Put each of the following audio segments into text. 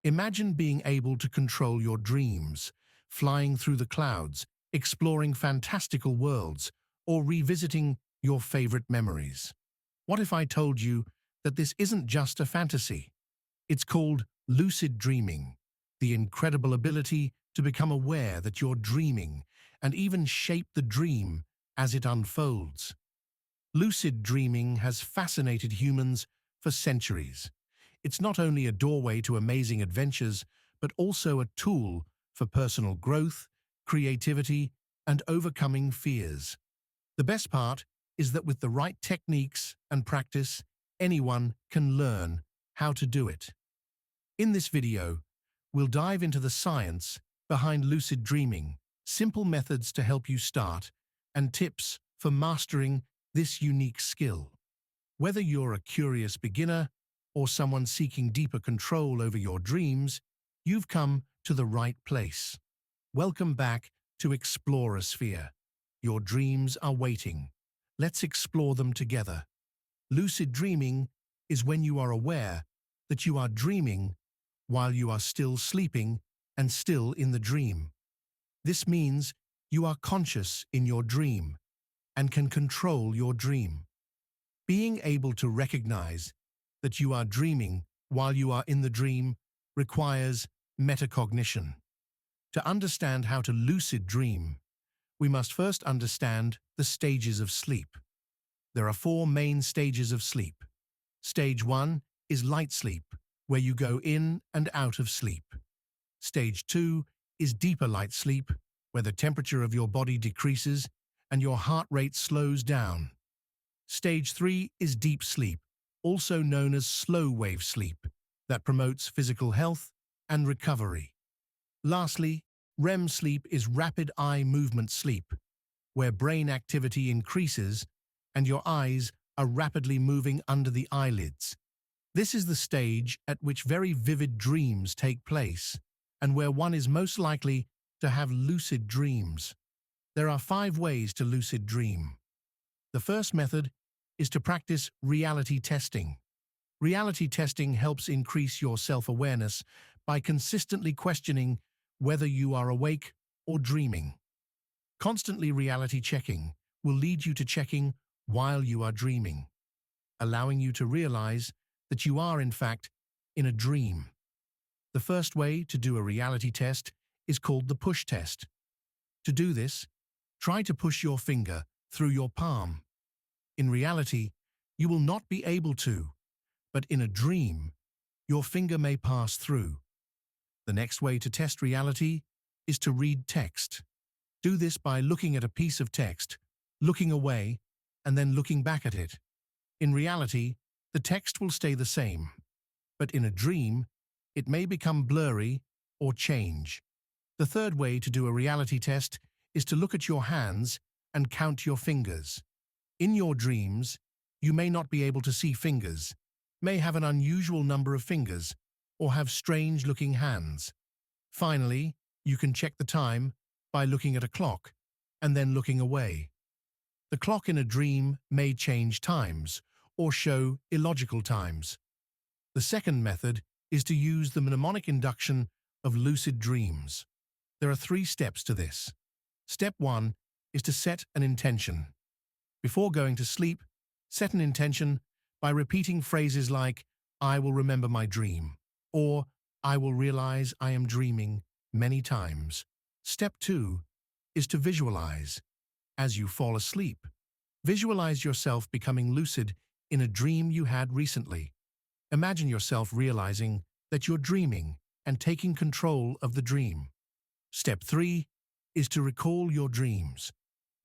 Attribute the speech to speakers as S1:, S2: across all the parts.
S1: Imagine being able to control your dreams, flying through the clouds, exploring fantastical worlds, or revisiting your favorite memories. What if I told you that this isn't just a fantasy? It's called lucid dreaming, the incredible ability to become aware that you're dreaming and even shape the dream as it unfolds. Lucid dreaming has fascinated humans for centuries. It's not only a doorway to amazing adventures, but also a tool for personal growth, creativity, and overcoming fears. The best part is that with the right techniques and practice, anyone can learn how to do it. In this video, we'll dive into the science behind lucid dreaming, simple methods to help you start, and tips for mastering this unique skill. Whether you're a curious beginner or someone seeking deeper control over your dreams, you've come to the right place. Welcome back to Explorer-Sphere. Your dreams are waiting. Let's explore them together. Lucid dreaming is when you are aware that you are dreaming while you are still sleeping and still in the dream. This means you are conscious in your dream and can control your dream. Being able to recognize that you are dreaming while you are in the dream requires metacognition. To understand how to lucid dream, we must first understand the stages of sleep. There are 4 main stages of sleep. Stage 1 is light sleep, where you go in and out of sleep. Stage 2 is deeper light sleep, where the temperature of your body decreases and your heart rate slows down. Stage 3 is deep sleep, also known as slow-wave sleep, that promotes physical health and recovery. Lastly, REM sleep is rapid eye movement sleep, where brain activity increases and your eyes are rapidly moving under the eyelids. This is the stage at which very vivid dreams take place and where one is most likely to have lucid dreams. There are 5 ways to lucid dream. The first method is to practice reality testing. Reality testing helps increase your self-awareness by consistently questioning whether you are awake or dreaming. Constantly reality checking will lead you to checking while you are dreaming, allowing you to realize that you are, in fact, in a dream. The first way to do a reality test is called the push test. To do this, try to push your finger through your palm. In reality, you will not be able to, but in a dream, your finger may pass through. The next way to test reality is to read text. Do this by looking at a piece of text, looking away, and then looking back at it. In reality, the text will stay the same, but in a dream, it may become blurry or change. The third way to do a reality test is to look at your hands and count your fingers. In your dreams, you may not be able to see fingers, may have an unusual number of fingers, or have strange-looking hands. Finally, you can check the time by looking at a clock and then looking away. The clock in a dream may change times or show illogical times. The second method is to use the mnemonic induction of lucid dreams. There are 3 steps to this. Step 1 is to set an intention. Before going to sleep, set an intention by repeating phrases like, "I will remember my dream," or "I will realize I am dreaming," many times. Step 2 is to visualize. As you fall asleep, visualize yourself becoming lucid in a dream you had recently. Imagine yourself realizing that you're dreaming and taking control of the dream. Step 3 is to recall your dreams.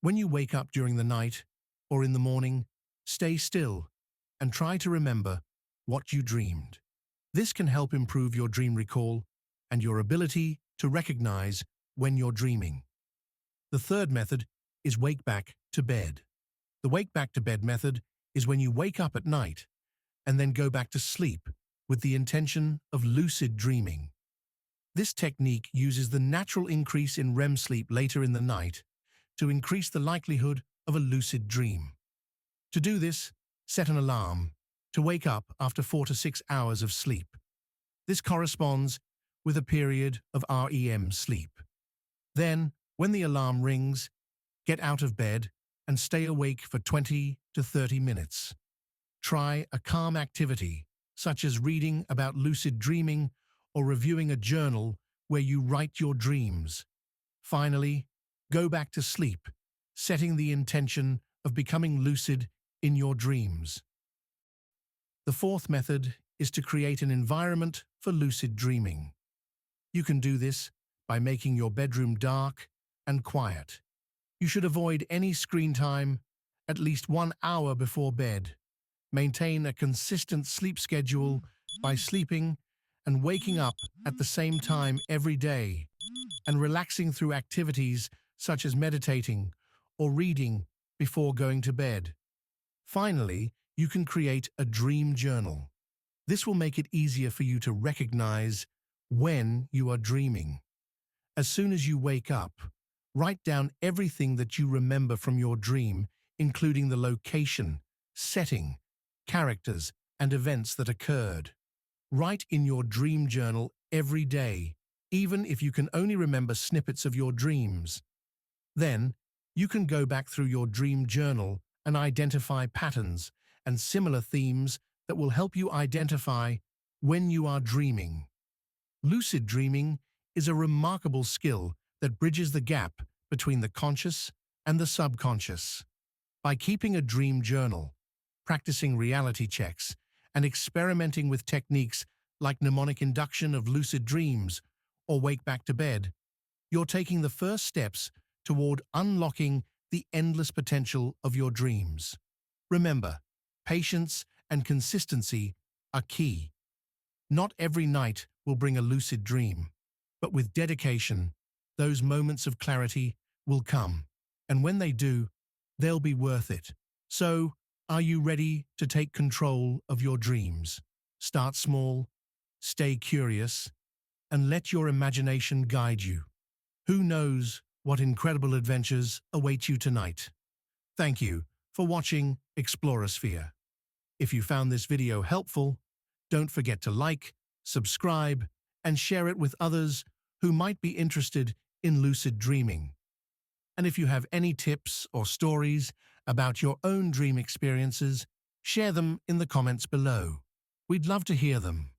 S1: When you wake up during the night or in the morning, stay still and try to remember what you dreamed. This can help improve your dream recall and your ability to recognize when you're dreaming. The third method is wake back to bed. The wake back to bed method is when you wake up at night and then go back to sleep with the intention of lucid dreaming. This technique uses the natural increase in REM sleep later in the night to increase the likelihood of a lucid dream. To do this, set an alarm to wake up after 4 to 6 hours of sleep. This corresponds with a period of REM sleep. Then, when the alarm rings, get out of bed and stay awake for 20 to 30 minutes. Try a calm activity, such as reading about lucid dreaming or reviewing a journal where you write your dreams. Finally, go back to sleep, setting the intention of becoming lucid in your dreams. The fourth method is to create an environment for lucid dreaming. You can do this by making your bedroom dark and quiet. You should avoid any screen time at least 1 hour before bed. Maintain a consistent sleep schedule by sleeping and waking up at the same time every day, and relaxing through activities such as meditating or reading before going to bed. Finally, you can create a dream journal. This will make it easier for you to recognize when you are dreaming. As soon as you wake up, write down everything that you remember from your dream, including the location, setting, characters, and events that occurred. Write in your dream journal every day, even if you can only remember snippets of your dreams. Then, you can go back through your dream journal and identify patterns and similar themes that will help you identify when you are dreaming. Lucid dreaming is a remarkable skill that bridges the gap between the conscious and the subconscious. By keeping a dream journal, practicing reality checks, and experimenting with techniques like mnemonic induction of lucid dreams or wake back to bed, you're taking the first steps toward unlocking the endless potential of your dreams. Remember, patience and consistency are key. Not every night will bring a lucid dream, but with dedication, those moments of clarity will come, and when they do, they'll be worth it. So, are you ready to take control of your dreams? Start small, stay curious, and let your imagination guide you. Who knows what incredible adventures await you tonight? Thank you for watching Explorosphere. If you found this video helpful, don't forget to like, subscribe, and share it with others who might be interested in lucid dreaming. And if you have any tips or stories about your own dream experiences, share them in the comments below. We'd love to hear them.